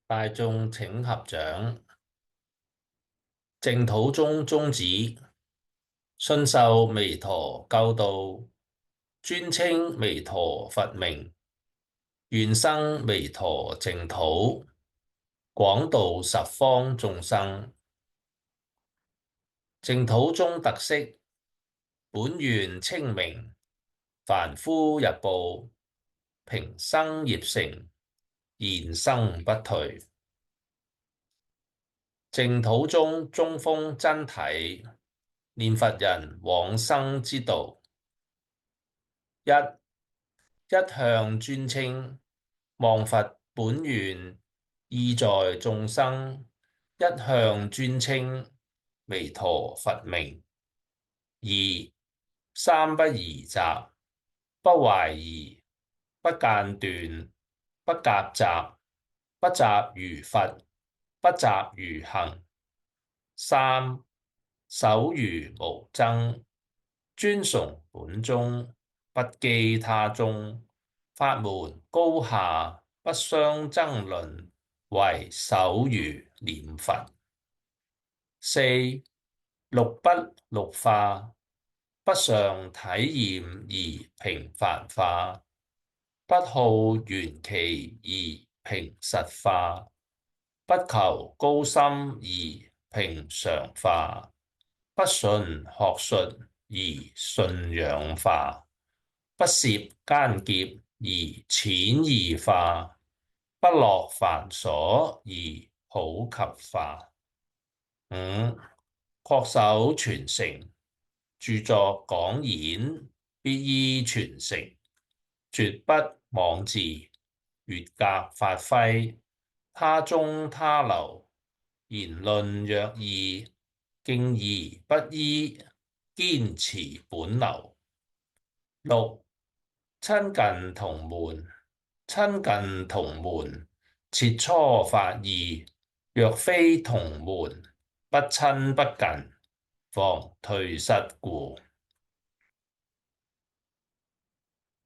大眾請合掌。淨土宗宗旨：信受彌陀救度，尊稱彌陀佛名，願生彌陀淨土，廣度十方眾生。淨土宗特色：本願稱名，凡夫入部，平生業成，現生不退。淨土宗宗風真諦，念佛人往生之道。一向尊稱，望佛本願意在眾生，一向尊稱彌陀佛名。二三不疑雜，不懷疑，不間斷，不夾雜，不雜如佛，不雜如行。三守如無爭，尊崇本宗，不譏他宗，法門高下，不相爭論，唯守如念佛。四六不六化，不常體驗而平凡化，不好緣起而平實化，不求高深而平常化，不純學術而信仰化，不涉艱澀而淺易化，不落繁瑣而普及化。五恪守傳承，著作講演必依傳承，絕不妄自越格發揮，他宗他流，言論若異，敬而不依，堅持本流。六親近同門，親近同門，切磋法義，若非同門，不親不近，妨退失故。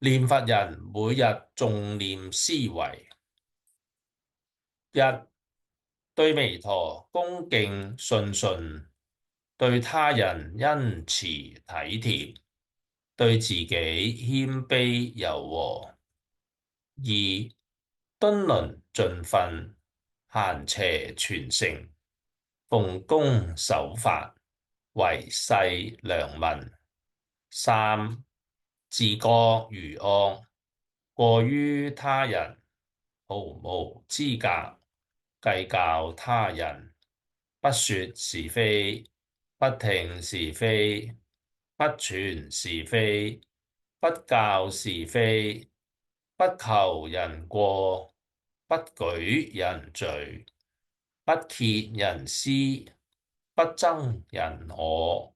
念佛人每日誦念思維：一對彌陀恭敬信順，對他人恩慈體貼，對自己謙卑柔和。二敦倫盡分，閒邪傳承，奉公守法，為世良民。三自覺愚惡，過於他人，毫無資格計較他人，不說是非，不聽是非，不傳是非，不教是非，不求人過，不舉人罪，不揭人私，不憎人我，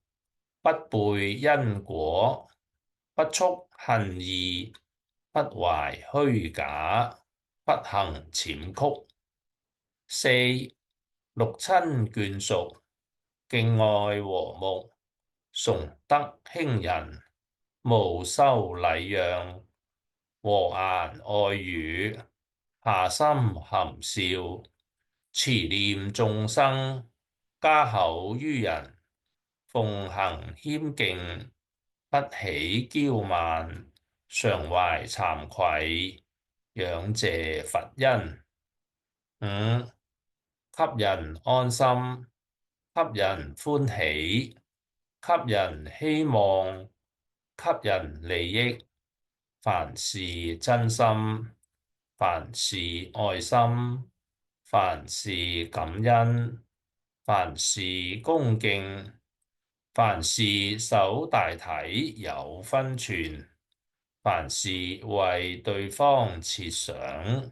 不背因果，不蓄恨意，不懷虛假，不行諂曲。四六親眷屬，敬愛和睦，崇德興仁，務修禮讓，和顏愛語，下心含笑，慈念眾生，嘉厚於人，奉行謙敬，不起驕慢，常懷慚愧，仰謝佛恩。五給人安心，給人歡喜，給人希望，給人利益，凡事真心，凡事愛心，凡事感恩，凡事恭敬，凡事守大體有分寸，凡事為對方設想，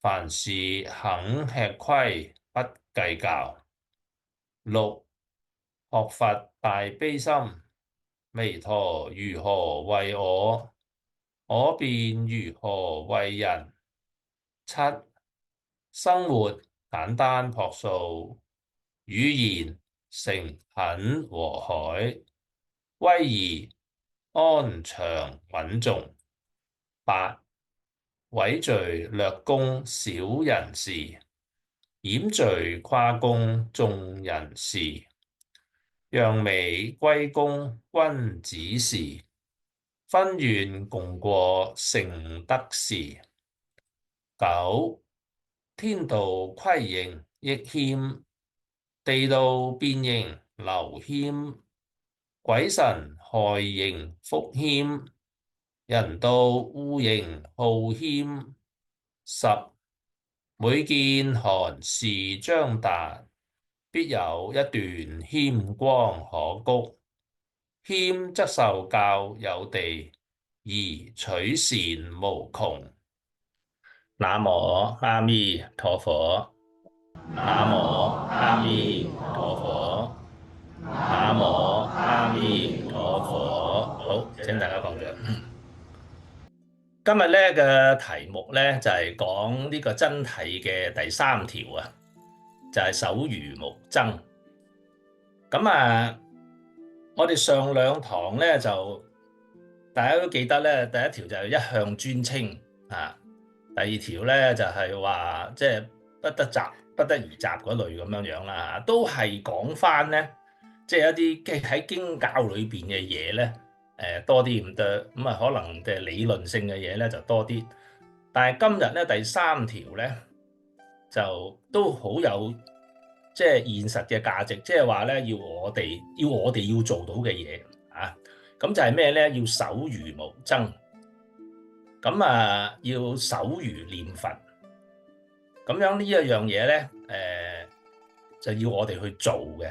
凡事肯吃虧不計較。六學佛大悲心，彌陀如何為我，我便如何為人。七生活簡單樸素，語言誠懇和藹，威儀安詳穩重。八毀罪略恭小人事，掩罪夸功眾人事，揚眉歸功君子事。分怨共過成德事。9. 天道虧盈益謙，地道變盈流謙，鬼神害盈福謙，人道惡盈好謙。10. 每見寒士將達，必有一段謙光可谷。謙則受教有地，而取善無窮。南無阿彌陀佛。南無阿彌陀佛。南無阿彌陀佛。好，請大家放掌。今日咧嘅題目咧就係講呢個真諦嘅第3條啊，就係守愚無爭。咁啊，我哋上2堂咧就大家都記得咧，第1條就係一向尊稱啊，第2條咧就係話即係不得雜不得而雜嗰類咁樣啦，都係講翻咧，即係一啲喺經教裏邊嘅嘢咧。多啲咁多，咁啊可能嘅理論性嘅嘢咧就多啲，但係今日咧第3條咧就都好有即係現實嘅價值，即係話咧要我哋要做到嘅嘢啊，咁就係咩咧？要守愚無爭，咁啊要守愚念佛，咁樣呢一樣嘢咧，就要我哋去做嘅，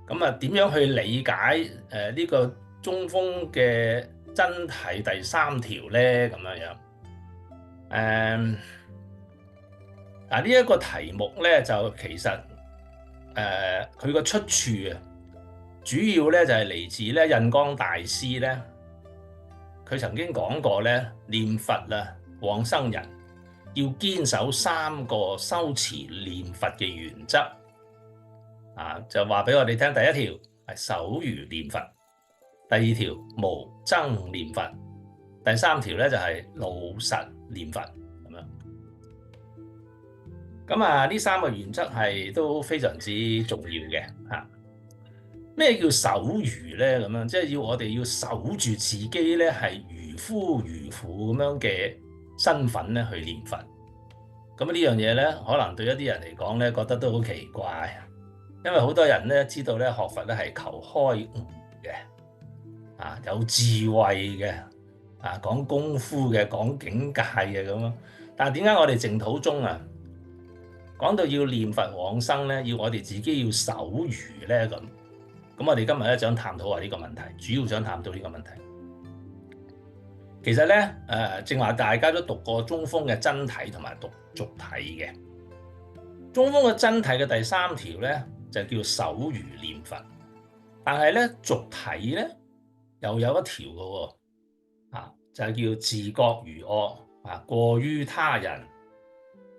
咁啊點樣去理解呢個中鋒嘅真諦第3條咧，咁樣呢一個題目咧就其實佢個出處啊，主要咧就係嚟自咧印光大師咧，佢曾經講過咧，念佛啊，往生人要堅守3個修持念佛嘅原則啊，就話俾我哋聽，第1條係守愚念佛。第2條無爭念佛，第3條咧就係老實念佛咁樣。咁啊，呢3個原則係都非常之重要嘅嚇。咩叫守愚咧？咁樣即係我哋要守住自己咧係愚夫愚婦咁樣嘅身份咧去念佛。咁呢樣嘢咧，可能對一啲人嚟講咧覺得都好奇怪，因為好多人咧知道咧學佛咧係求開悟嘅。有智慧嘅，講功夫嘅，講境界嘅咁咯。但係點解我哋淨土宗講到要念佛往生咧，要我哋自己要守愚咧咁？咁我哋今日咧想探討下呢個問題，主要想探討呢個問題。其實咧正話大家都讀過中鋒嘅真諦同埋讀俗諦嘅。中鋒嘅真諦嘅第3條咧就叫守愚念佛，但係咧俗諦咧又有一條嘅喎，就係叫自覺愚惡，過於他人，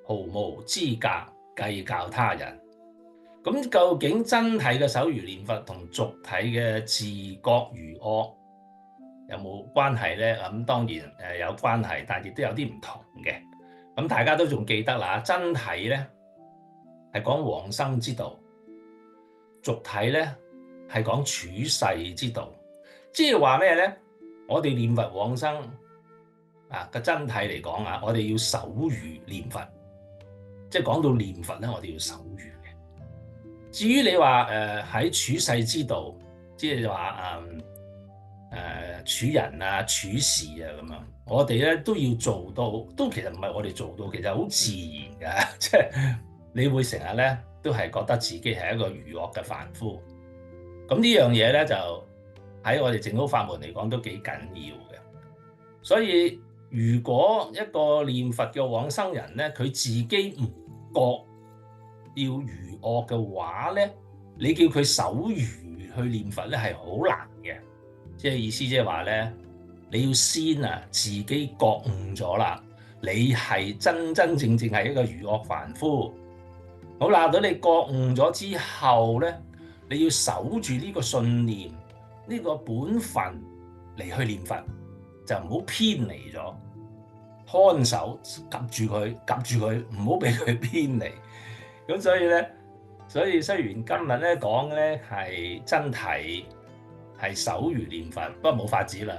毫無資格計較他人。咁究竟真諦嘅守愚念佛同俗諦嘅自覺愚惡有冇關係咧？咁當然有關係，但亦都有啲唔同嘅。咁大家都仲記得啦，真諦咧係講往生之道，俗諦咧係講處世之道。即係話咩咧？我哋念佛往生個真諦嚟講我哋要守愚念佛，即係講到念佛咧，我哋要守愚嘅。至於你話喺處世之道，即係話處人處事咁樣，我哋咧都要做到，都其實唔係我哋做到，其實好自然㗎，即係你會成日咧都係覺得自己係一個愚惡嘅凡夫。咁呢樣嘢咧就喺我哋淨土法門嚟講都幾緊要嘅，所以如果一個念佛嘅往生人咧，佢自己唔覺要愚惡嘅話咧，你叫佢守愚去念佛咧係好難嘅。即係意思即係話咧，你要先自己覺悟咗啦，你係真真正正係一個愚惡凡夫。好啦，到你覺悟咗之後咧，你要守住呢個信念，呢個本分嚟去念佛，就唔好偏離咗，看守及住佢，唔好俾佢偏離。咁所以咧，雖然今日咧講咧係真諦係手如念佛，不過冇法子啦，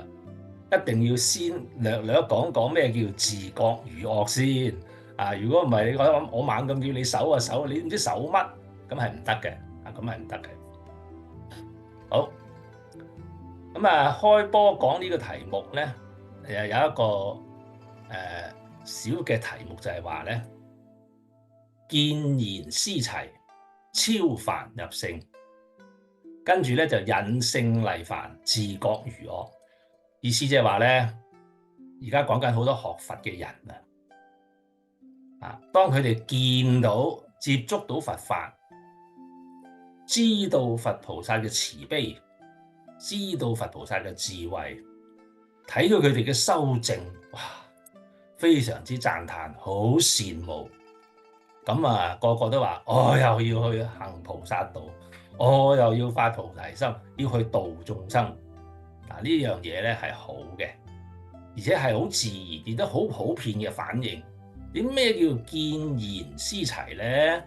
一定要先略略講講咩叫自覺如惡先啊！如果唔係，你我猛咁叫你守啊守，你唔知守乜，咁係唔得嘅啊！咁係唔得嘅。好，咁啊，開波講呢個題目咧，有一個小嘅題目就係話咧，見賢思齊，超凡入聖，跟住咧就引聖勵凡，自覺如惡。意思即係話咧，而家講緊好多學佛嘅人啊，當佢哋見到、接觸到佛法，知道佛菩薩嘅慈悲，知道佛菩薩嘅智慧，睇到佢哋嘅修證，哇，非常之讚歎，好羨慕。咁啊，個個都話：我又要去行菩薩道，我又要發菩提心，要去度眾生。嗱，呢樣嘢咧係好嘅，而且係好自然，亦都好普遍嘅反應。點咩叫見賢思齊咧？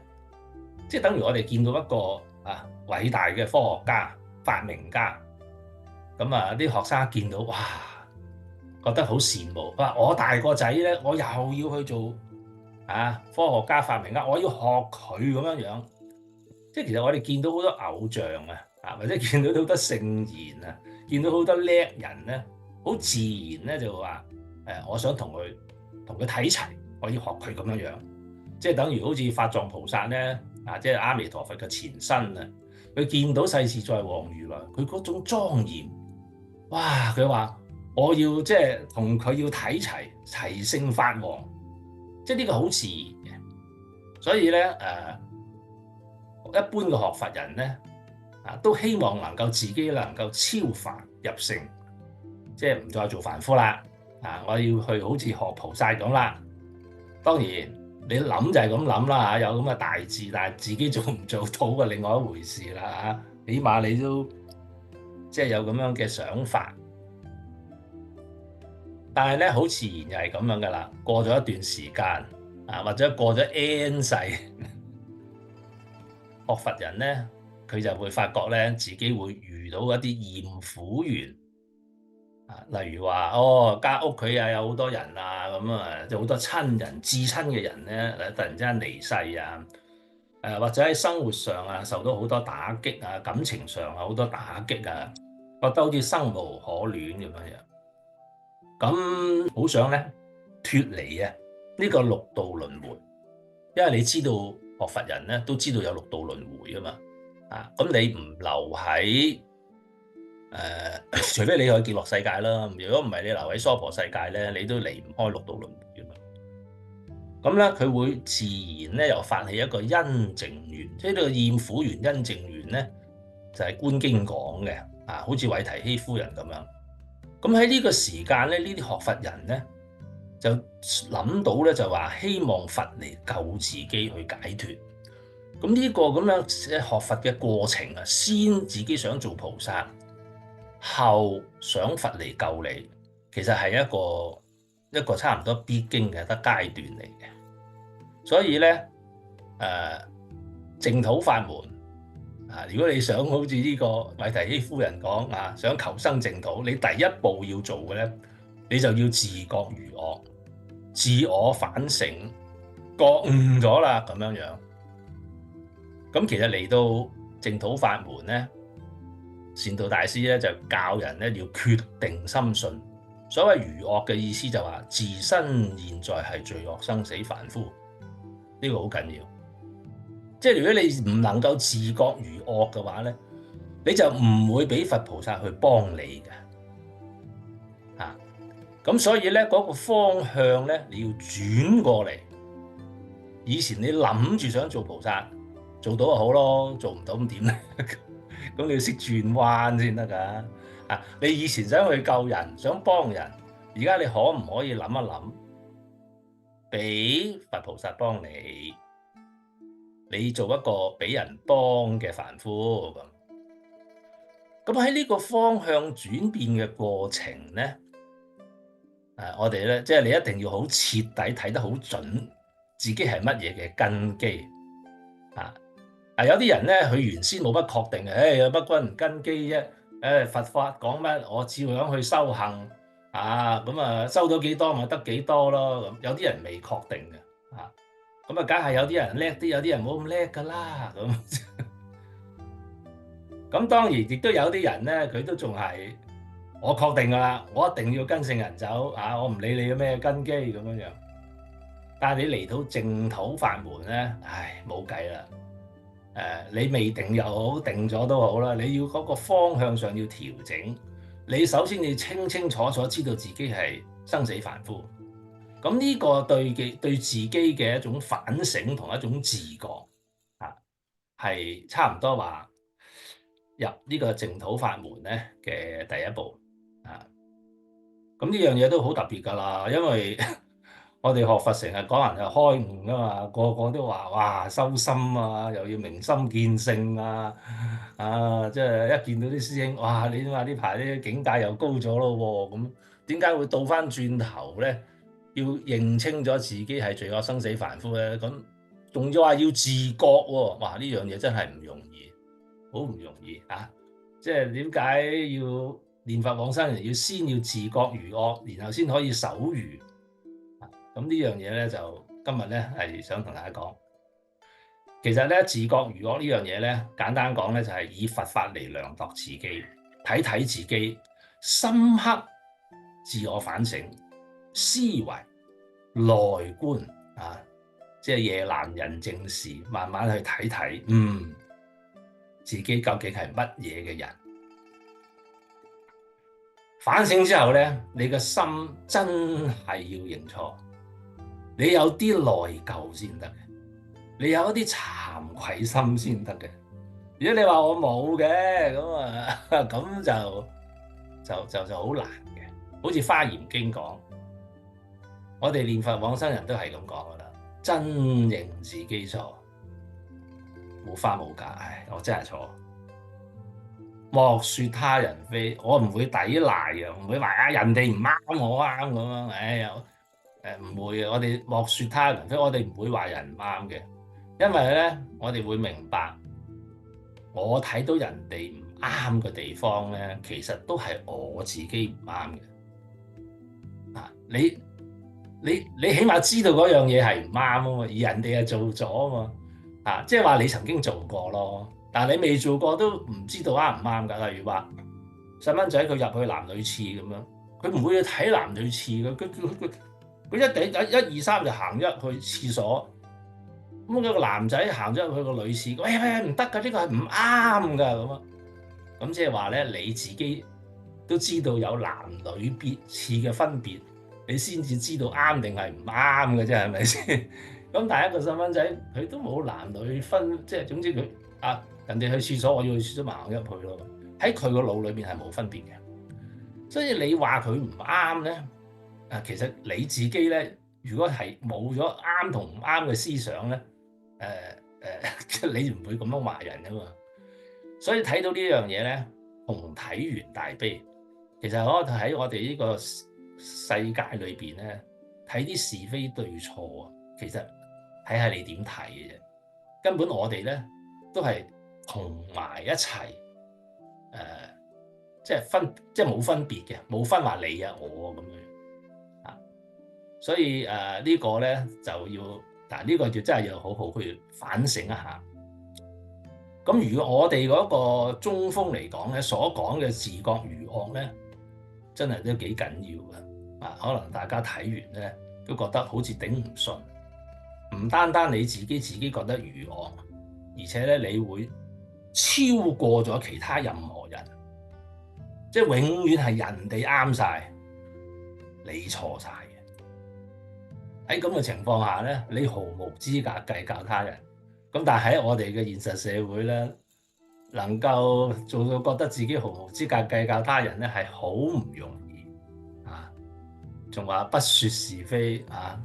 即係等於我哋見到一個偉大嘅科學家、發明家，咁啊啲學生見到哇，覺得好羨慕。佢話：我大個仔咧，我又要去做科學家、發明家，我要學佢咁樣樣。即係其實我哋見到好多偶像或者見到好多聖賢見到好多叻人咧，好自然咧就話我想同佢睇齊，我要學佢咁樣樣。即係等於好似法藏菩薩咧即係阿彌陀佛嘅前身佢見到世自在王如來，佢嗰種莊嚴，哇！佢話我要即係同佢要睇齊，齊聖法王。即係呢個好自然嘅，所以咧一般嘅學佛人咧都希望能夠自己能夠超凡入聖，即係唔再做凡夫啦我要去好似學菩薩咁啦。當然你諗就係咁諗啦有咁嘅大志，但係自己做唔做到嘅另外一回事啦起碼你都即係有咁樣嘅想法。但係咧，好自然就係咁樣噶啦。過咗一段時間或者過咗 N 世，學佛人咧，佢就會發覺咧，自己會遇到一啲厭苦緣例如話間屋企有好多人咁就好多親人至親嘅人咧，突然之間離世或者喺生活上受到好多打擊感情上好多打擊覺得好似生無可戀咁樣樣。咁好想咧脫離呢個六道輪迴，因為你知道學佛人咧都知道有六道輪迴啊嘛，咁你唔留喺除非你去極樂世界啦，如果唔係你留喺娑婆世界咧，你都離唔開六道輪迴啊嘛。咁咧佢會自然咧又發起一個因淨緣，即係呢個厭苦緣因淨緣咧就係觀經講嘅好似韋提希夫人咁樣。咁喺呢個時間咧，呢啲學佛人咧就諗到咧，就話希望佛嚟救自己去解脫。咁呢個咁樣學佛嘅過程先自己想做菩薩，後想佛嚟救你，其實係一個差唔多必經嘅階段嚟嘅。所以咧，淨土法門。如果你想好似呢個韋提希夫人講想求生淨土，你第一步要做嘅咧，你就要自覺如惡，自我反省，覺悟咗啦咁樣樣。咁其實嚟到淨土法門咧，善導大師咧就教人咧要決定心信。所謂如惡嘅意思就話自身現在係罪惡生死凡夫，呢個好緊要。即係如果你唔能夠自覺如惡嘅話咧，你就唔會俾佛菩薩去幫你嘅。咁所以咧嗰個方向咧，你要轉過嚟。以前你諗住想做菩薩，做到就好咯，做唔到咁點咧？咁你要識轉彎先得㗎。你以前想去救人，想幫人，而家你可唔可以諗一諗，俾佛菩薩幫你？你做一個俾人幫嘅凡夫咁喺呢個方向轉變嘅過程咧，我哋咧即係你一定要好徹底睇得好準，自己係乜嘢嘅根基。有啲人咧，佢原先冇乜確定嘅，有乜君唔跟基啫？佛法講乜，我照樣去修行咁修到幾多咪得幾多咯。咁有啲人未確定嘅咁梗係有啲人叻啲，有啲人冇咁叻噶啦。咁當然亦都有啲人咧，佢都仲係我確定噶啦，我一定要跟聖人走我唔理你嘅咩根基咁樣樣。但係你嚟到淨土法門咧，唉，冇計啦。你未定又好，定咗都好啦。你要嗰個方向上要調整，你首先要清清楚楚知道自己係生死凡夫。咁呢個對自己嘅一種反省同一種自覺係差唔多話入呢個淨土法門咧嘅第一步咁呢樣嘢都好特別㗎啦，因為我哋學佛成日講人係開悟㗎嘛，個個都話哇修心又要明心見性即係一見到啲師兄，哇你話呢排啲境界又高咗咯喎，咁點解會倒翻轉頭咧？要認清咗自己係罪惡生死凡夫咧，咁仲要話要自覺喎，哇呢樣嘢真係唔容易，好唔容易即係點解要念佛往生人要先要自覺如惡，然後先可以守如咁呢樣嘢咧，就今日咧係想同大家講。其實咧自覺如惡呢樣嘢咧，簡單講咧就係以佛法嚟量度自己，睇睇自己，深刻自我反省，思維內觀即係夜闌人靜時，慢慢去睇睇，自己究竟係乜嘢嘅人？反省之後咧，你嘅心真係要認錯，你有啲內疚先得嘅，你有一啲慚愧心先得嘅。如果你話我冇嘅，咁就好難嘅。好似《華嚴經》講，我哋念佛往生人都係咁講噶啦，真認自己錯，冇花冇假，唉，我真係錯。莫說他人非，我唔會抵賴嘅，唔會話人哋唔啱我啱咁樣，唔會嘅。我哋莫說他人非，我哋唔會話人唔啱嘅，因為咧我哋會明白，我睇到人哋唔啱嘅地方咧，其實都係我自己唔啱嘅。你起碼知道嗰樣嘢係唔啱啊嘛，而人哋係做咗啊嘛，即係話你曾經做過咯。但係你未做過都唔知道啱唔啱㗎。例如話細蚊仔佢入去男女廁咁樣，佢唔會去睇男女廁嘅，佢一二三就行咗入去廁所。咁個男仔行咗入去個女廁，喂唔得㗎，呢個係唔啱㗎咁啊。咁即係話咧，你自己都知道有男女別廁嘅分別，你先至知道啱定係唔啱嘅啫，係咪先？咁但係一個細蚊仔佢都冇男女分，即係總之佢人哋去廁所，我要去廁所咪行入去咯。喺佢個腦裏面係冇分別嘅，所以你話佢唔啱咧，其實你自己咧，如果係冇咗啱同唔啱嘅思想咧，你唔會咁樣話人噶嘛。所以睇到呢樣嘢咧，同體圓大悲。其實我喺我哋呢個世界裏邊咧，睇啲是非對錯啊，其實睇下你點睇嘅啫。根本我哋咧都係同埋一齊，即係冇分別嘅，冇分話你啊我咁樣所以呢個咧就要，但呢個就真係要好好去反省一下。咁如果我哋嗰個中鋒嚟講咧，所講嘅自覺如惡咧，真係都幾緊要嘅。可能大家睇完咧都覺得好似頂唔順，唔單單你自己覺得如惡，而且咧你會超過咗其他任何人，即係永遠係人哋啱晒，你錯晒嘅。喺咁嘅情況下咧，你毫無資格計較他人。咁但係喺我哋嘅現實社會咧，能夠做到覺得自己毫無資格計較他人咧，係好唔容易仲話不說是非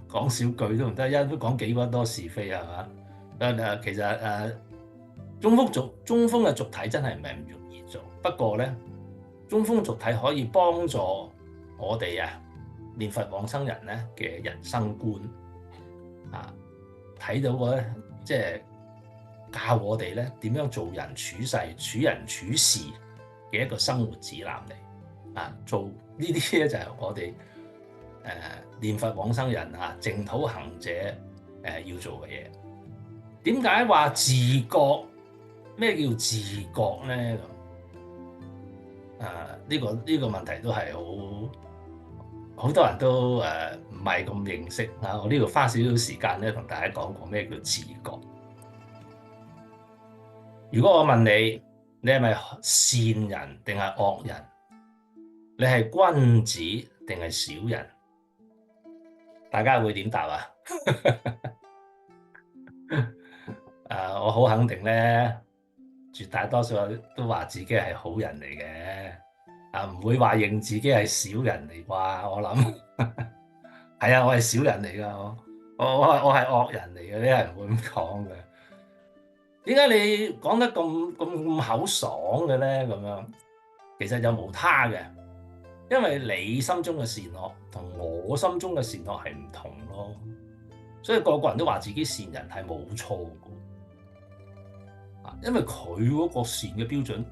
講少句都唔得，一都講幾多是非係嘛？其實中鋒嘅俗體真係唔係唔容易做，不過咧，中鋒俗體可以幫助我哋念佛往生人咧嘅人生觀睇到個即係教我哋咧點樣做人處世、處人處事嘅一個生活指南嚟啊！做呢啲咧就係我哋念佛往生人啊、淨土行者要做嘅嘢。點解話自覺？咩叫自覺咧？呢個問題都係好多人都唔係咁認識啊！我呢度花少少時間咧，同大家講講咩叫自覺。如果我問你，你係咪善人定係惡人？你係君子定係小人？大家會點答啊？我好肯定咧，絕大多數都話自己係好人嚟嘅，唔會話認自己係小人嚟啩？我諗係啊，我係小人嚟噶，我係惡人嚟嘅，啲人唔會咁講嘅。點解你講得咁口爽嘅咧？咁樣其實就無他嘅，因為你心中嘅善惡同我心中嘅善惡係唔同咯，所以個個人都話自己善人係冇錯嘅，因為佢嗰個善嘅標準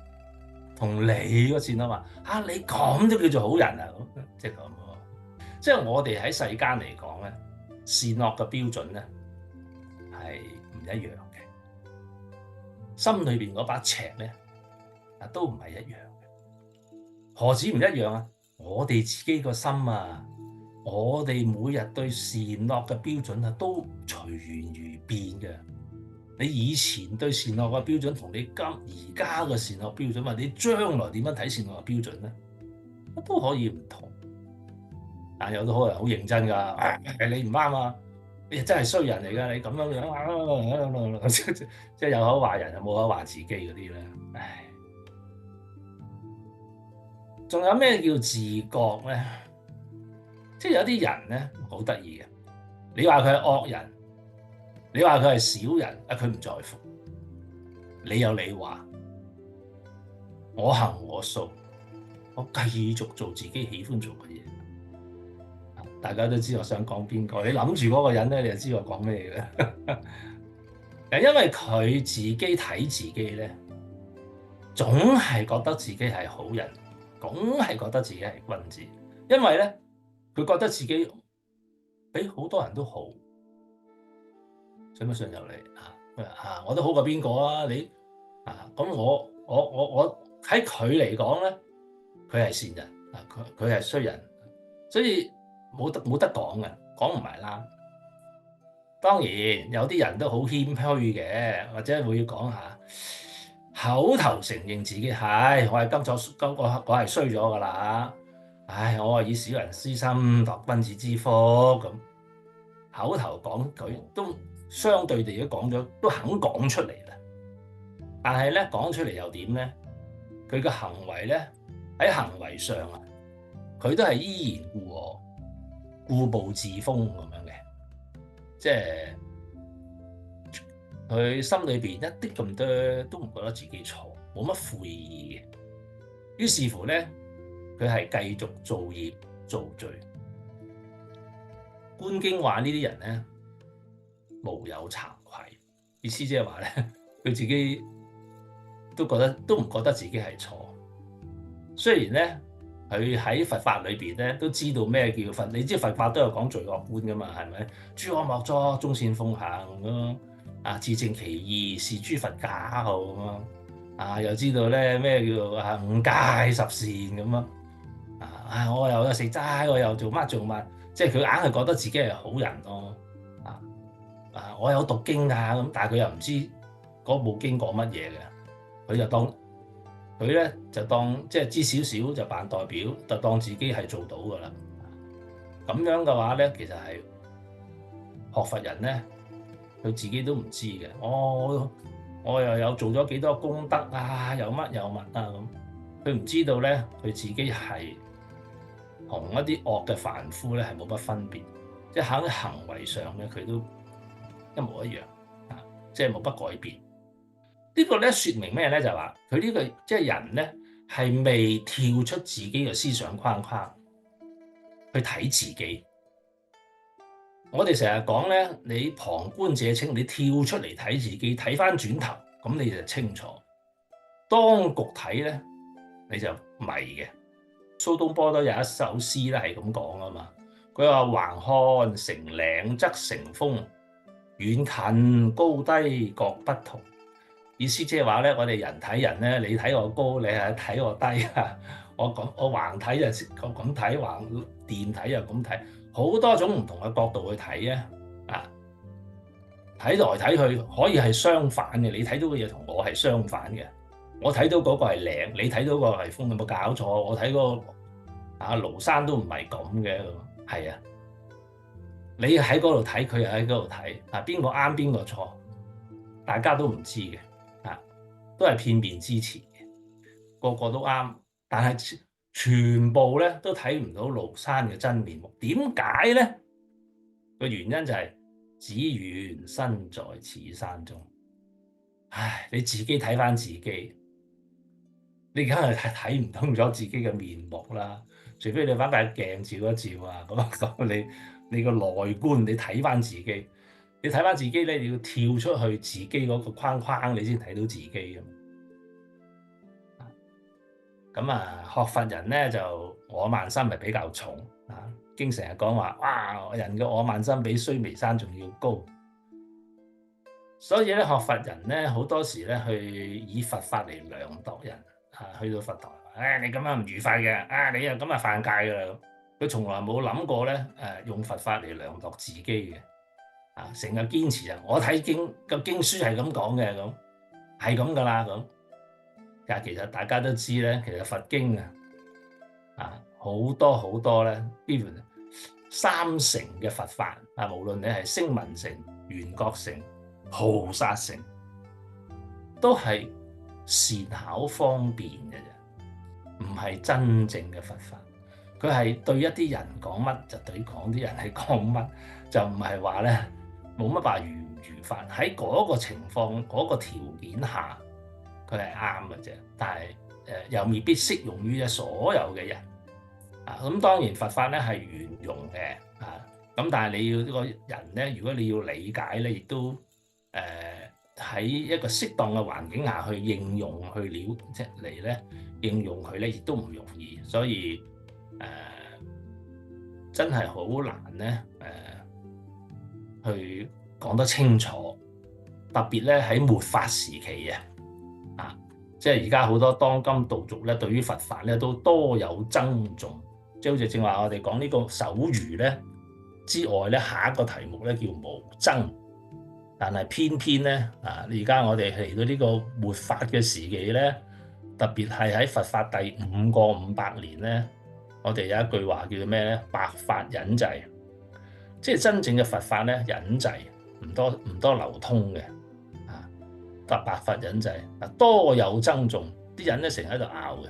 同你個善啊嘛，你咁都叫做好人啊？即係咁咯，即係我哋喺世間嚟講咧，善惡嘅標準咧係唔一樣嘅，心裏邊嗰把尺咧都唔係一樣嘅。何止唔一樣啊？我哋自己個心啊，我哋每日對善惡嘅標準都隨緣而變嘅。你以前對善惡嘅標準同你而家嘅善惡標準，或者你將來點樣睇善惡嘅標準咧，都可以唔同。但有好多人好認真㗎，你唔啱啊！你真係衰人嚟㗎，你咁樣即係有口話人，又冇口話自己嗰啲咧。唉，仲有咩叫自覺咧？即係有啲人咧好得意嘅，你話佢係惡人，你話佢係小人，佢唔在乎。你有你話，我行我素，我繼續做自己喜歡做嘅嘢。大家都知我想講邊個，你諗住嗰個人咧，你就知我講咩嘅。因為佢自己睇自己咧，總係覺得自己係好人，總係覺得自己係君子。因為咧，佢覺得自己比好多人都好，信唔信由你啊？我都好過邊個啊？你咁我喺佢嚟講咧，佢係善人啊，佢係衰人，所以冇得講嘅，講唔埋啦。當然有啲人都好謙虛嘅，或者會講下口頭承認自己係我係我係衰咗噶啦。我係以小人之心度君子之腹咁，口頭講佢都相對地都講咗，都肯講出嚟啦。但係咧講出嚟又點咧？佢嘅行為咧喺行為上啊，佢都係依然故我，固步自封咁樣嘅，即係佢心裏邊一啲咁多都唔覺得自己錯，冇乜悔意嘅。於是乎咧，佢係繼續造業造罪。觀經話呢啲人咧，無有慚愧，意思即係話咧，佢自己都唔覺得自己係錯。雖然咧，佢喺佛法裏邊咧都知道咩叫佛，你知佛法都有講罪惡觀噶嘛，係咪？諸惡莫作，眾善奉行咁自正其意，是諸佛假號咁又知道咧咩叫五戒十善咁我又食齋，我又做乜做乜，即係佢硬係覺得自己係好人咯。我有讀經咁，但係佢又唔知嗰部經講乜嘢嘅，佢就當即係知少少就扮代表，就當自己係做到噶啦。咁樣嘅話咧，其實係學佛人咧，佢自己都唔知嘅。我又有做咗幾多功德有乜有乜咁，佢唔知道咧，佢自己係同一啲惡嘅凡夫咧係冇乜分別，即係喺行為上咧佢都一模一樣即係冇乜改變。呢個咧說明咩咧？就係話佢呢個即係人咧係未跳出自己嘅思想框框去睇自己，我哋成日講咧，你旁觀者清，你跳出嚟睇自己，睇翻轉頭，咁你就清楚。當局睇咧，你就迷嘅。蘇東坡都有一首詩咧，係咁講啊嘛。佢話橫看成嶺側成峰，遠近高低各不同。意思即係話咧，我哋人睇人咧，你睇我高，你係睇我低啊。我橫睇就咁睇，橫掂睇又咁睇，好多種唔同嘅角度去睇啊。啊，睇來睇去可以係相反嘅，你睇到嘅嘢同我係相反嘅。我睇到嗰個係嶺，你睇到個係峰，有冇搞錯？我睇嗰個廬山都唔係咁嘅，係啊。你喺嗰度睇，佢又喺嗰度睇，啊，邊個啱邊個錯，大家都唔知嘅，啊，都係片面之詞嘅，個個都啱，但係全部咧都睇唔到廬山嘅真面目。點解咧？個原因就係只緣身在此山中。唉，你自己睇翻自己，你梗係睇唔通咗自己嘅面目啦。除非你揾塊鏡照一照啊，咁你個內觀，你睇翻自己，你睇翻自己咧，你要跳出去自己嗰個框框，你先睇到自己嘅。咁啊，學佛人咧就我慢心係比較重啊，經常係講話，哇，人嘅我慢心比須彌山仲要高。所以咧，學佛人咧好多時咧去以佛法嚟量度人啊，去到佛台，你咁樣唔愉快嘅，你又咁啊犯戒㗎啦。佢從來冇諗過咧，用佛法嚟量度自己嘅，成日堅持啊，我睇經個經書係咁講嘅，咁係咁噶啦咁。但其實大家都知咧，其實佛經好多好多咧，幾乎三成嘅佛法啊，無論你係聲聞乘、緣覺乘、菩薩乘，都係善巧方便嘅啫，唔係真正嘅佛法。佢係對一啲人講乜就對講啲人係講乜，就唔係話咧冇乜話如唔如法。喺嗰個情況、嗰個條件下，佢係啱嘅啫。但係又未必適用於所有嘅人。咁當然佛法咧係圓融嘅，咁但係你要呢個人咧，如果你要理解咧，亦都喺一個適當嘅環境下去應用去即嚟咧應用佢咧，亦都唔容易。所以真係好難咧去講得清楚，特別咧喺末法時期即係而家好多當今道俗咧，對於佛法咧都多有增重。即係好似正話我哋講呢個手語咧之外咧，下一個題目咧叫無爭，但係偏偏咧而家我哋嚟到呢個末法嘅時期咧，特別係喺佛法第5個500年咧，我哋有一句話叫做咩咧？白法隱滯，即係真正嘅佛法咧隱滯，唔多流通嘅白法隱滯多有爭訟，啲人咧成日喺度拗嘅。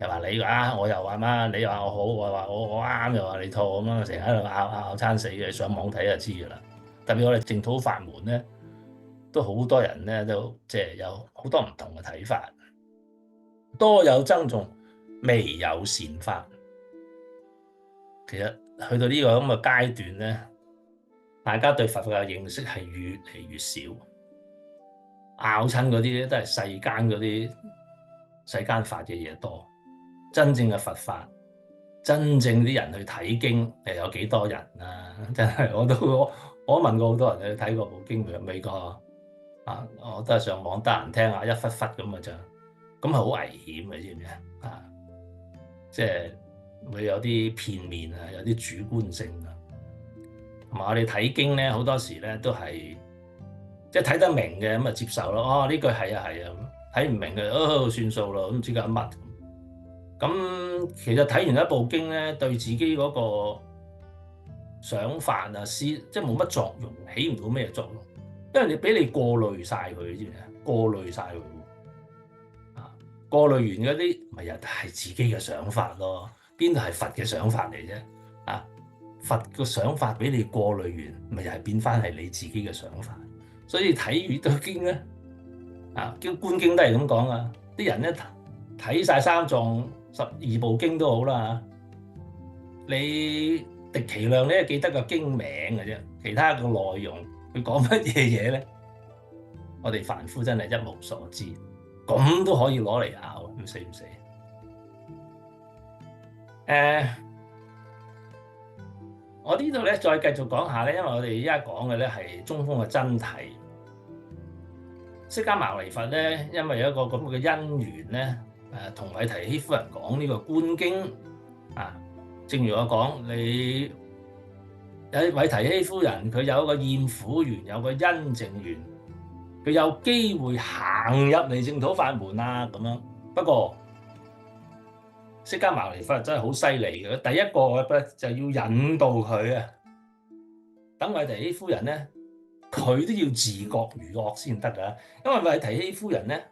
又話你我又話乜？你又話我好，我話我啱，又話你錯咁樣，成日喺度拗餐死嘅。上網睇就知噶啦。特別我哋淨土法門咧，都好多人咧都即係有好多唔同嘅睇法，多有爭訟，未有善法。其實去到呢個咁嘅階段咧，大家對佛法嘅認識係越嚟越少，拗親嗰啲咧都係世間嗰啲世間法嘅嘢多。真正嘅佛法，真正啲人去睇經，有幾多人啊？真係我問過好多人，你睇過部經未過我都係上網得閒聽下，一忽忽咁嘅咋，咁係好危險嘅，知唔知即係會有啲片面有啲主觀性同埋我哋睇經咧，好多時咧都係即係睇得明嘅咁就接受咯。呢句係啊，睇唔明嘅算數咯，唔知講乜。咁其實睇完一部經咧，對自己嗰個想法即係冇乜作用，起唔到咩作用，因為你俾你過濾晒佢，知唔知啊？過濾晒佢過濾完嗰啲咪又係自己嘅想法咯，邊度係佛嘅想法嚟啫？佛個想法俾你過濾完，咪又係變翻係你自己嘅想法。所以睇完部經咧，叫觀經都係咁講啊，啲人咧睇晒三藏12部經都好啦，你狄其亮咧記得個經名嘅啫，其他個內容佢講乜嘢嘢咧，我哋凡夫真係一無所知，咁都可以攞嚟拗，咁死唔死？我呢度咧再繼續講下咧，因為我哋依家講嘅咧係中鋒嘅真諦。釋迦牟尼佛咧，因為有一個咁嘅因緣咧，同韋提希夫人講呢個觀經啊。正如我講，你有韋提希夫人，佢有一個厭苦緣，有個殷淨緣，佢有機會行入嚟淨土法門啊咁樣。不過釋迦牟尼佛真係好犀利嘅，第一個咧就要引導佢啊，等韋提希夫人咧，佢都要自覺如惡先得㗎，因為韋提希夫人咧，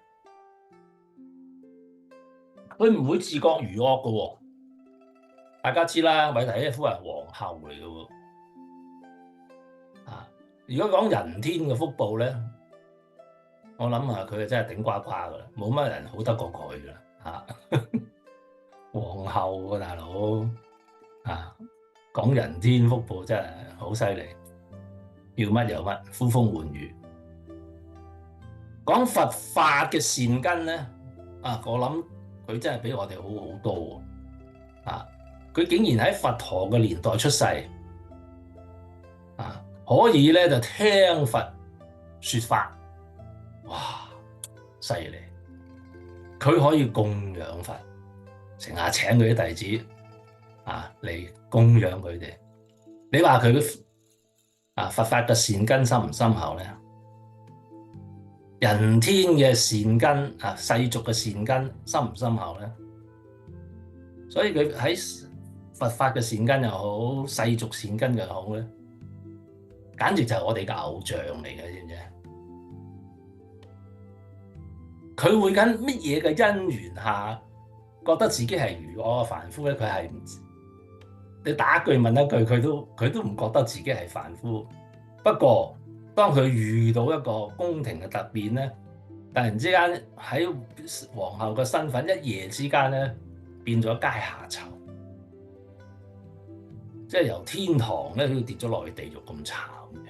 佢唔會自覺如惡㗎喎。大家知啦，韋提希夫人係皇后嚟嘅喎。如果講人天嘅福報咧，我諗啊，佢真係頂呱呱㗎啦，冇乜人好得過佢㗎啦。皇后啊，大佬啊，講人天福報真係好犀利，要乜有乜，呼風喚雨。講佛法嘅善根咧，我諗佢真係比我哋好好多啊！佢竟然喺佛陀嘅年代出世，可以咧就聽佛說法，哇，犀利！佢可以供養佛，成日請佢啲弟子嚟供養佢哋。你話佢佛法嘅善根深唔深厚咧？人天嘅善根世俗嘅善根深唔深厚咧？所以佢喺佛法嘅善根又好，世俗善根又好咧，簡直就係我哋嘅偶像嚟嘅，知唔知？佢會跟乜嘢嘅因緣下覺得自己係如我嘅凡夫咧？佢係唔知。你打一句問一句，佢都唔覺得自己係凡夫。不過當佢遇到一個宮廷嘅突變咧，突然之間喺皇后嘅身份一夜之間咧變咗階下囚，即係由天堂咧都跌咗落去地獄咁慘嘅。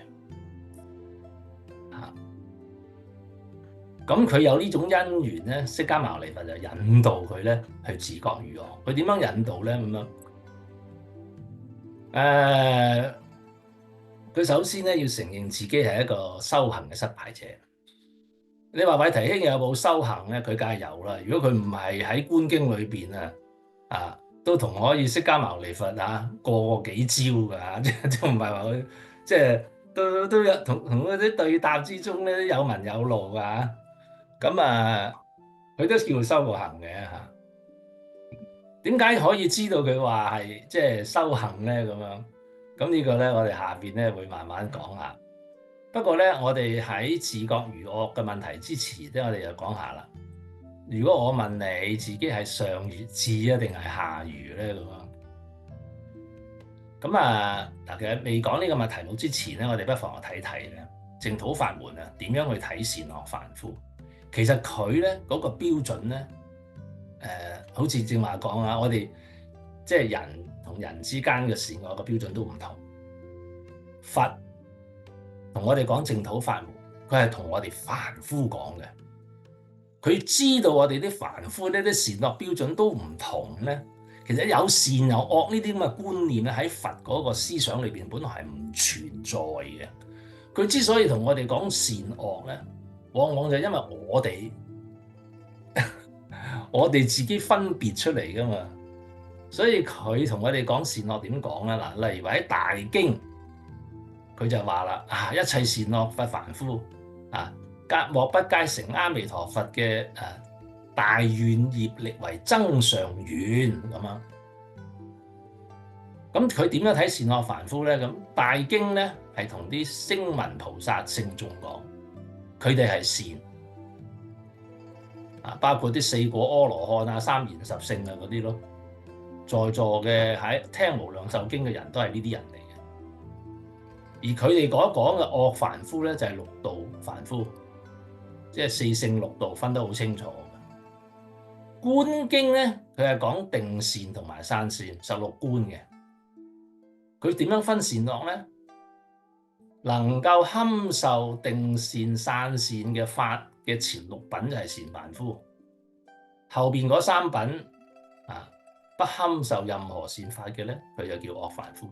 咁佢有呢種因緣咧，釋迦牟尼佛就引導佢咧去自覺如我。佢點樣引導咧？咁樣佢首先咧要承認自己係一個修行嘅失敗者。你話韋提希有冇修行咧？佢梗係有啦。如果佢唔係喺觀經裏邊都同可以釋迦牟尼佛過幾招㗎，即係唔係話佢即係都有同嗰啲對答之中咧有文有路㗎。咁佢都叫修過行嘅嚇。點解可以知道佢話係即係修行咧？咁樣咁呢個咧，我哋下邊咧會慢慢講下。不過咧，我哋喺自覺如我嘅問題之前咧，我哋就講下啦。如果我問你自己係上愚智啊，定係下愚咧？咁嗱，其實未講呢個問題目之前咧，我哋不妨去睇睇咧淨土法門點樣去睇善惡凡夫。其實佢咧嗰個標準咧，好似正話講我哋即係人同人之間嘅善惡嘅標準都唔同。佛同我哋講淨土法門，佢係同我哋凡夫講嘅。佢知道我哋啲凡夫呢啲善惡標準都唔同咧，其實有善有惡呢啲咁嘅觀念咧，喺佛嗰個思想裏邊本來係唔存在嘅。佢之所以同我哋講善惡咧，往往就因為我哋自己分別出嚟噶嘛，所以佢同我哋講善惡點講咧？嗱，例如話喺大經，佢就話啦，一切善惡不凡夫莫不皆成阿彌陀佛嘅大願業力為增上緣咁樣。咁佢點樣睇善惡凡夫咧？咁大經咧係同啲聲聞菩薩聖眾講，佢哋係善。包括啲四果阿羅漢三賢十聖嗰啲咯，在座嘅喺聽無量壽經嘅人都係呢啲人嚟嘅。而佢哋講嘅惡凡夫咧，就係六道凡夫，即係四聖六道分得好清楚嘅。觀經咧，佢係講定善同埋散善16觀嘅。佢點樣分善惡咧？能夠堪受定善散善嘅法嘅前六品就係善凡夫，後邊嗰三品啊不堪受任何善法嘅咧，佢就叫惡凡夫。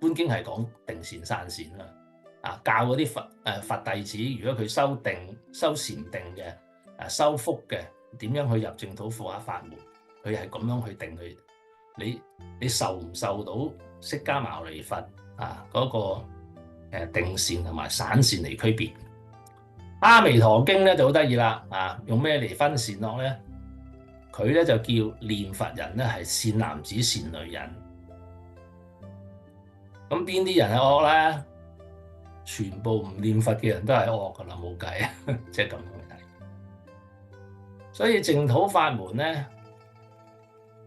觀經係講定善散善啦，教嗰啲佛弟子，如果佢修定修禪定嘅，修福嘅，點樣去入淨土護法法門？佢係咁樣去定佢。你受唔受到釋迦牟尼佛嗰個定善同埋散善嚟區別？阿彌陀經咧就好得意啦，用咩嚟分善惡咧？佢咧就叫念佛人咧係善男子善女人。咁邊啲人係惡咧？全部唔念佛嘅人都係惡噶啦，冇計啊！即係咁樣去睇。所以淨土法門咧，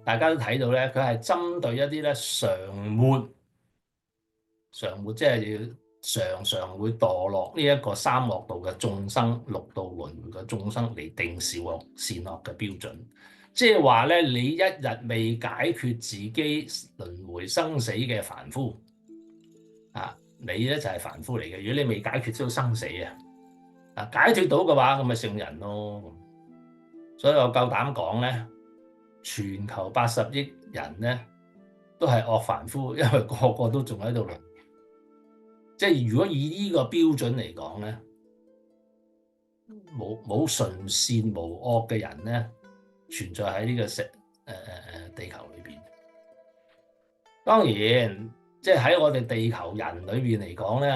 大家都睇到咧，佢係針對一啲咧常沒即係要常會墮落呢一個三惡道嘅眾生、六道輪迴嘅眾生嚟定善惡嘅標準。即係話咧，你一日未解決自己輪迴生死嘅凡夫，你咧就係凡夫嚟嘅。如果你未解決到生死解決到嘅話，咁咪聖人咯。所以我夠膽講咧，全球80億人咧都係惡凡夫，因為個個都仲喺度輪。即係如果以呢個標準嚟講咧，冇純善無惡嘅人咧存在喺呢個地球裏邊。當然，即係喺我哋地球人裏邊嚟講咧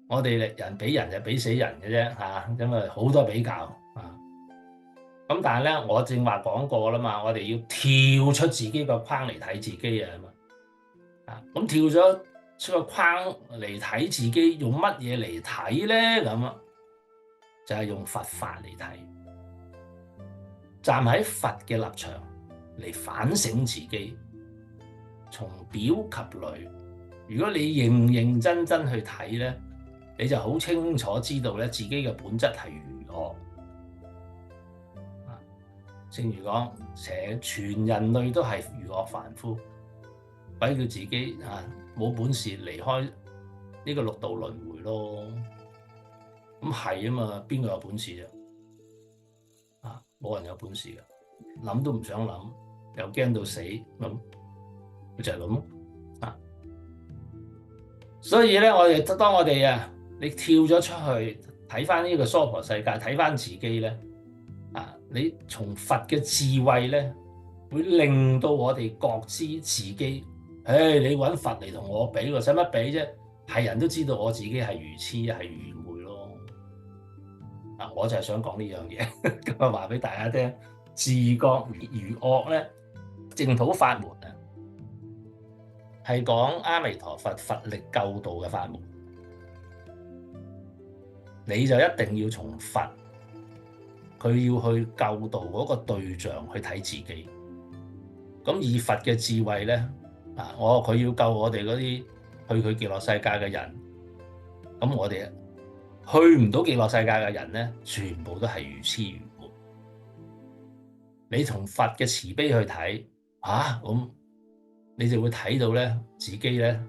我哋人比人就比死人嘅啫因為好多比較咁但係咧，我正話講過啦嘛，我哋要跳出自己個框嚟睇自己嘛咁跳咗出個框嚟睇自己，用乜嘢嚟睇咧？咁就係用佛法嚟睇，站喺佛嘅立場嚟反省自己，從表及裏。如果你認認真真去睇咧，你就好清楚知道咧自己嘅本質係如何。正如講，全人類都係如惡凡夫，鬼叫自己冇本事離開呢個六道輪迴咯。咁係啊嘛，邊個有本事啫？冇人有本事嘅，諗都唔想諗，又驚到死咁，就係咁咯。所以咧，當我哋你跳咗出去睇翻呢個娑婆世界，睇翻自己咧。你從佛嘅智慧咧，會令到我哋覺知自己。你揾佛嚟同我比喎，使乜比啫？係人都知道我自己係愚痴，係愚昧咯。我就係想講呢樣嘢，咁話俾大家聽。自覺如惡咧，淨土法門係講阿彌陀佛佛力救度嘅法門。你就一定要從佛。佢要去救度嗰個對象去睇自己，咁以佛嘅智慧咧，佢要救我哋嗰啲去佢極樂世界嘅人，咁我哋去唔到極樂世界嘅人咧，全部都係愚痴愚昧。你從佛嘅慈悲去睇，咁你就會睇到咧自己咧，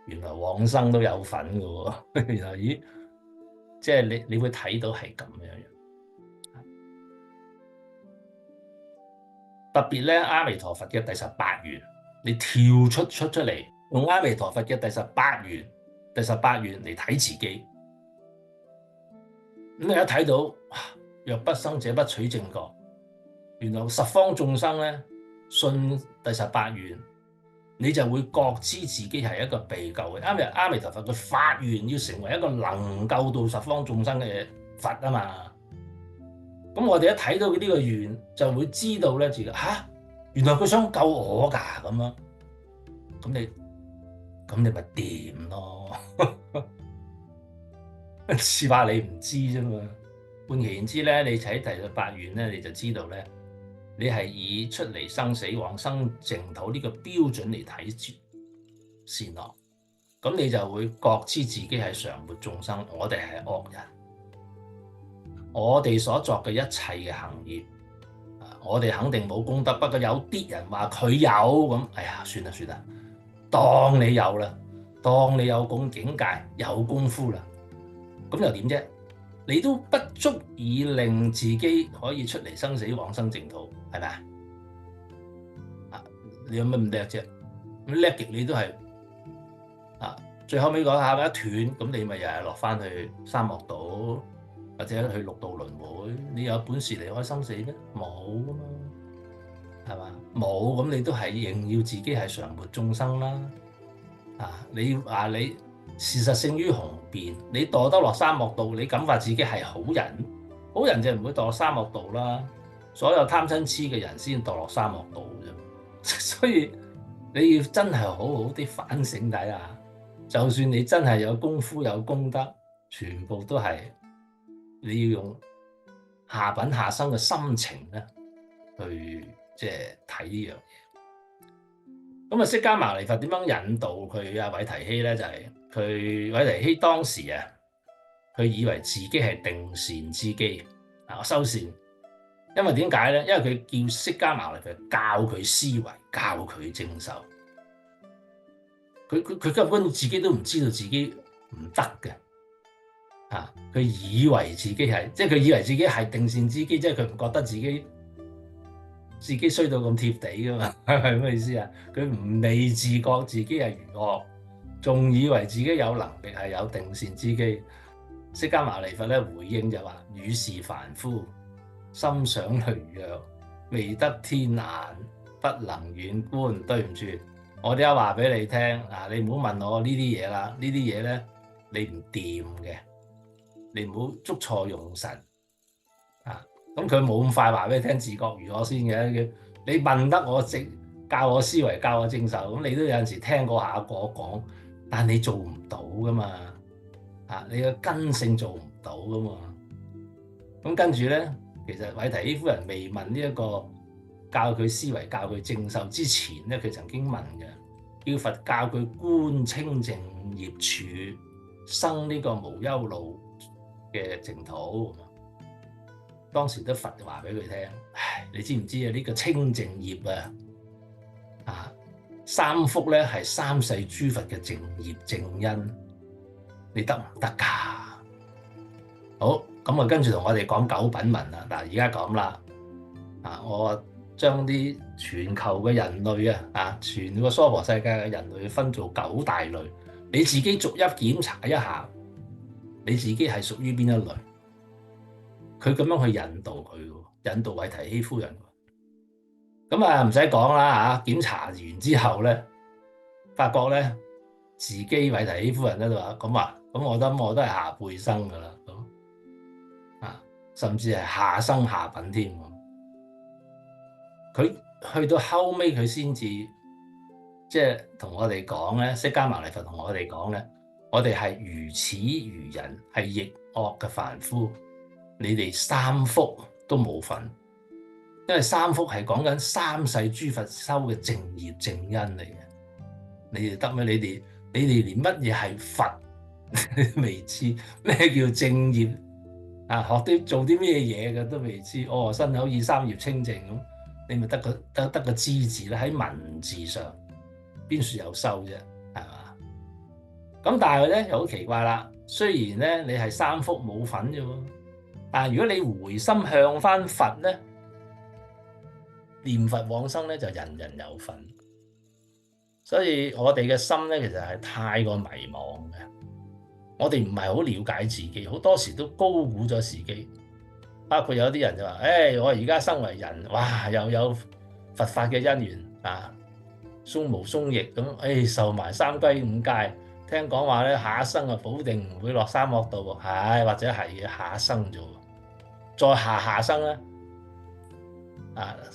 原來往生都有份㗎喎，原來即係你會睇到係咁樣。特別咧，阿彌陀佛嘅第18願，你跳出嚟，用阿彌陀佛嘅第18願嚟睇自己，咁你一睇到，若不生者不取正覺，原來十方眾生咧信第18願，你就會覺知自己係一個被救嘅。阿彌陀佛嘅發願要成為一個能救到十方眾生嘅佛啊嘛。咁我哋一睇到呢個願，就會知道咧自己原來佢想救我㗎咁樣，咁你咪掂咯，是話你唔知啫嘛。換言之咧，你睇第18願咧，你就知道咧，你係以出離生死往生淨土呢個標準嚟睇善惡，咁你就會覺知自己係常沒眾生，我哋係惡人。我哋所作嘅一切嘅行業，我哋肯定冇功德。不過有啲人話佢有咁，哎呀，算啦，當你有啦，當你有咁境界，有功夫啦，咁又點啫？你都不足以令自己可以出嚟生死往生淨土，係咪啊？你有乜咁叻啫？咁叻極你都係啊！最後尾講下一斷，咁你咪又係落翻去三惡道，或者去六道輪迴。你有本事離開生死咩？冇噶嘛，係嘛？冇，咁你都係仍要自己係常活眾生啦。你話你事實勝於雄辯，你墮得落三惡道，你感覺自己係好人，好人就唔會墮落三惡道啦。所有貪嗔痴嘅人先墮落三惡道啫。所以你要真係好好啲反省睇下，就算你真係有功夫有功德，全部都係你要用下品下生嘅心情咧去即係睇呢樣嘢。咁啊，釋迦牟尼佛點樣引導佢阿韋提希咧？就係佢韋提希當時啊，佢以為自己係定善之機啊，修善。因為點解咧？因為佢叫釋迦牟尼佛教佢思維，教佢正受。佢根本自己都唔知道自己唔得嘅啊！佢以為自己係，即係佢以為自己係定善之機，即係佢唔覺得自己衰到咁貼地噶嘛？係咩意思啊？佢未自覺自己係如惡，仲以為自己有能力係有定善之機。釋迦牟尼佛咧回應就話：汝是凡夫，心想累弱，未得天眼，不能遠觀。對唔住，我哋一話俾你聽啊！你唔好問我呢啲嘢啦，呢啲嘢咧你唔掂嘅，你唔好捉錯用神啊！咁佢冇咁快話俾你聽自覺如我先嘅。你問得我教我思維，教我正受，咁你都有陣時聽過下我講，但你做唔到噶嘛？啊，你個根性做唔到噶嘛？咁跟住咧，其實韋提希夫人未問呢一個教佢思維、教佢正受之前咧，佢曾經問嘅，叫佛教佢觀清淨業處，生呢個無憂路嘅淨土。當時都佛話俾佢聽，唉，你知唔知啊？呢個清淨業啊，三福咧係三世諸佛嘅淨業淨因，你得唔得㗎？好，咁啊，跟住同我哋講九品文啦。嗱，而家咁啦，我將啲全球嘅人類全個娑婆世界嘅人類分做九大類，你自己逐一檢查一下，你自己係屬於邊一類？佢咁樣去引導佢，引導韋提希夫人。咁啊，唔使講啦嚇，檢查完之後咧，發覺咧自己韋提希夫人咧就話：咁我都係下輩生噶啦，甚至係下生下品添。佢去到後尾，佢先至即係同我哋講咧，釋迦牟尼佛同我哋講咧，我哋係如此如人，係逆惡嘅凡夫。你哋三福都冇份，因為三福係講緊三世諸佛修嘅淨業淨因嚟嘅。你哋得咩？你哋連乜嘢係佛都未知，咩叫正業學啲做啲咩嘢嘅都未知。哦，身口意三業清淨咁，你咪得個知字咧，喺文字上邊處有修啫，係嘛？咁但係咧又好奇怪啦，雖然咧你係三福冇份啫喎。但係如果你回心向翻佛咧，念佛往生咧就人人有份。所以我哋嘅心咧其實係太過迷茫嘅，我哋唔係好了解自己，好多時都高估咗自己。包括有啲人就話：我而家生為人，哇，又有佛法嘅因緣鬆毛鬆翼咁，受埋三歸五戒。聽講話咧，下一生保定唔會落三惡道喎，或者係下一生啫。再下生咧，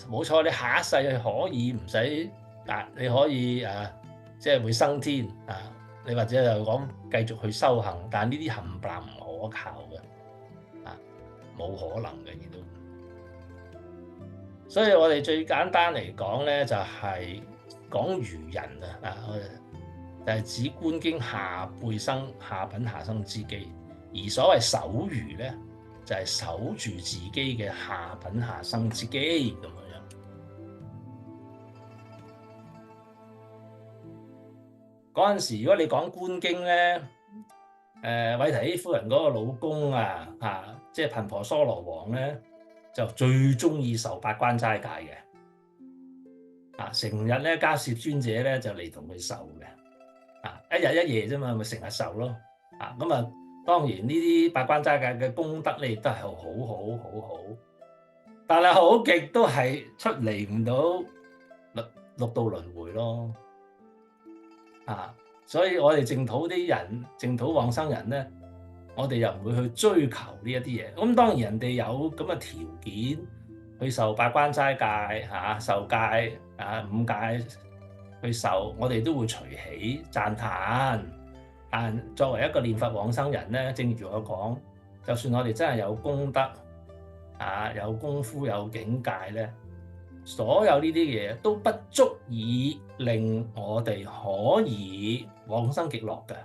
冇錯，你下一世係可以唔使，你可以即係會升天你或者又講繼續去修行，但呢啲冚唪唥唔可靠嘅，冇可能嘅亦都。所以我哋最簡單嚟講咧，就係講愚人就係指觀經下輩生、下品下生之機，而所謂守愚咧，就係守住自己嘅下品下生之機咁樣。嗰陣時，如果你講觀經咧，韋提希夫人嗰個老公啊，即係頻婆娑羅王咧，就最中意受八關齋戒嘅，成日咧交涉尊者咧就嚟同佢受嘅，一日一夜啫嘛，咪成日受咯，咁啊，當然呢啲八關齋戒嘅功德咧，亦都係好，但係好極都係出嚟唔到六道輪迴咯，所以我哋淨土啲人，淨土往生人咧，我哋又唔會去追求呢一啲嘢。咁當然人哋有咁嘅條件去受八關齋戒受戒五戒去受，我哋都會隨喜讚歎。但作為一個念佛往生人咧，正如我講，就算我哋真係有功德有功夫有境界咧，所有呢啲嘢都不足以令我哋可以往生極樂嘅，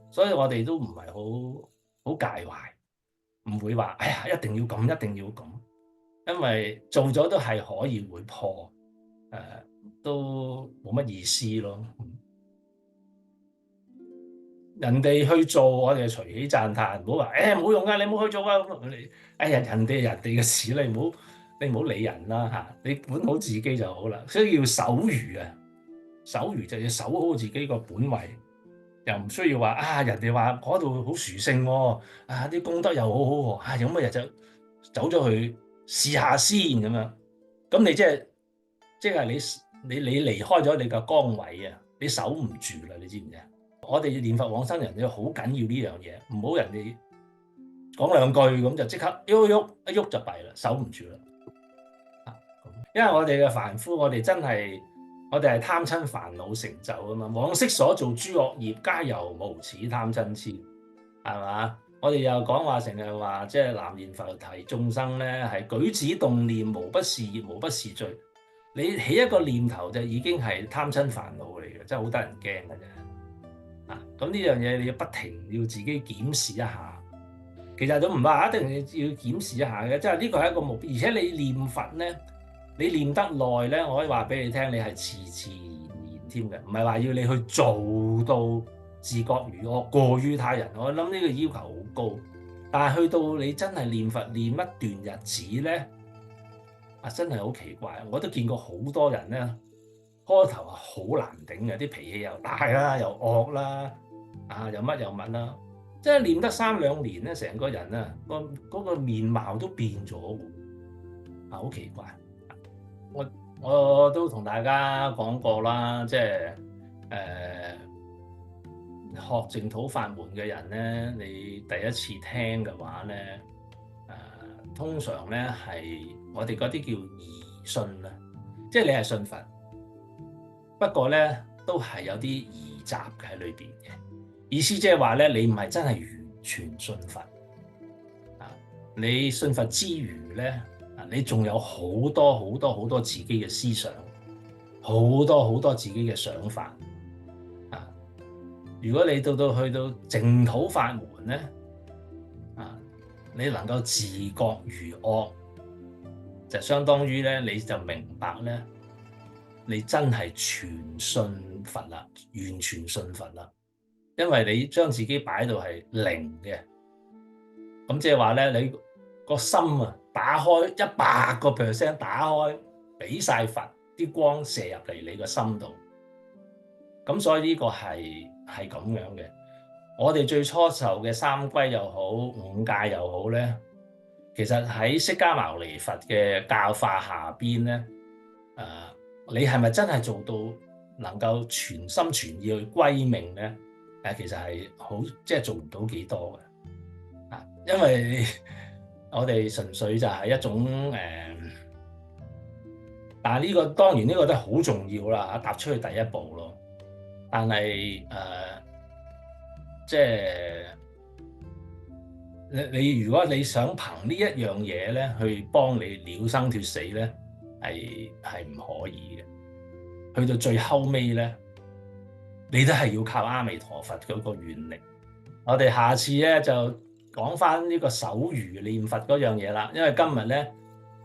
所以我哋都唔係好介懷，唔會話哎呀一定要咁，一定要咁，因為做咗都係可以會破，都冇乜意思咯。人哋去做，我哋隨喜讚歎，唔好話冇用啊，你唔好去做啊！人哋嘅事，你唔好理人啦，你管好自己就好啦。所以要守愚啊，守愚就要守好自己個本位，又唔需要話人哋話嗰度好殊勝喎，啲功德又好好喎，有乜日就走咗去試下先咁樣。咁你即係你離開咗你個崗位啊，你守唔住啦，你知唔知啊？我哋念佛往生人要好緊要呢樣嘢，唔好人哋講兩句咁就即刻喐一喐就弊啦，守唔住啦。因為我哋嘅凡夫，我哋係貪嗔煩惱成就啊嘛，往昔所做諸惡業，皆由無始貪嗔痴，係嘛？我哋又講話成日話，即係南閻浮提眾生咧，係舉止動念無不是業，無不是罪。你起一個念頭就已經係貪嗔煩惱嚟嘅，真係好得人驚嘅啫。咁呢樣嘢你要不停要自己檢視一下。其實都唔話一定要檢視一下嘅，即係呢個係一個目標。而且你念佛咧，你念得耐咧，我可以話俾你聽，你係自然添嘅，唔係話要你去做到自覺如我，過於他人。我諗呢個要求好高，但係去到你真係念佛念一段日子咧，真係好奇怪。我都見過好多人咧，開頭係好難頂嘅，啲脾氣又大啦，又惡啦，又乜又乜啦。即係念得3-2年咧，成個人啊嗰個面貌都變咗，好奇怪。我都同大家講過啦，即係學淨土法門嘅人咧，你第一次聽嘅話咧，通常咧係我哋嗰啲叫疑信啦，即係你係信佛，不過咧都係有啲疑雜喺裏邊嘅。意思即係話咧，你唔係真係完全信佛，你信佛之餘咧，你仲有好多自己嘅思想，好多自己嘅想法。如果你去到淨土法門咧，你能夠自覺如我，就相當於咧，你就明白咧，你真係全信佛啦，完全信佛啦。因為你將自己擺到係零嘅，咁即係話咧，你個心打開100%打開，俾晒佛啲光射入嚟你個心度，咁所以呢個係咁樣嘅。我哋最初受嘅三歸又好，5戒又好咧，其實喺釋迦牟尼佛嘅教化下邊咧，你係咪真係做到能夠全心全意去歸命咧？其實係即係做唔到幾多嘅，因為我哋純粹就係一種但係呢個當然呢個都係好重要啦，踏出去第一步咯。但係即係你如果你想憑呢一樣嘢咧去幫你了生脫死咧，係唔可以嘅。去到最後尾咧，你都係要靠阿彌陀佛嗰個願力。我哋下次咧就講翻呢個守愚念佛嗰樣嘢啦。因為今日咧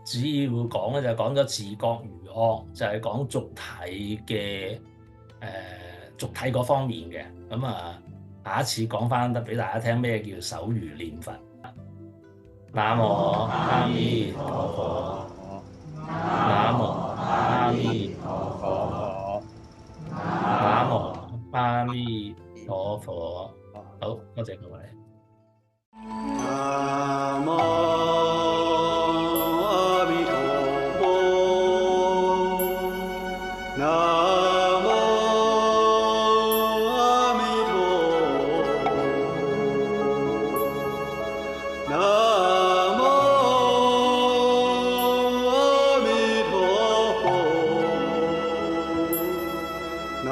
主要講咧就講咗自覺如我，就係講俗體嘅俗體嗰方面嘅。咁下一次講翻得俾大家聽咩叫手語念佛。南無阿彌陀佛，南無阿彌陀佛，南無阿彌陀佛。好，多謝各位。南無阿彌陀佛，南無阿彌陀佛，南無阿彌陀佛，南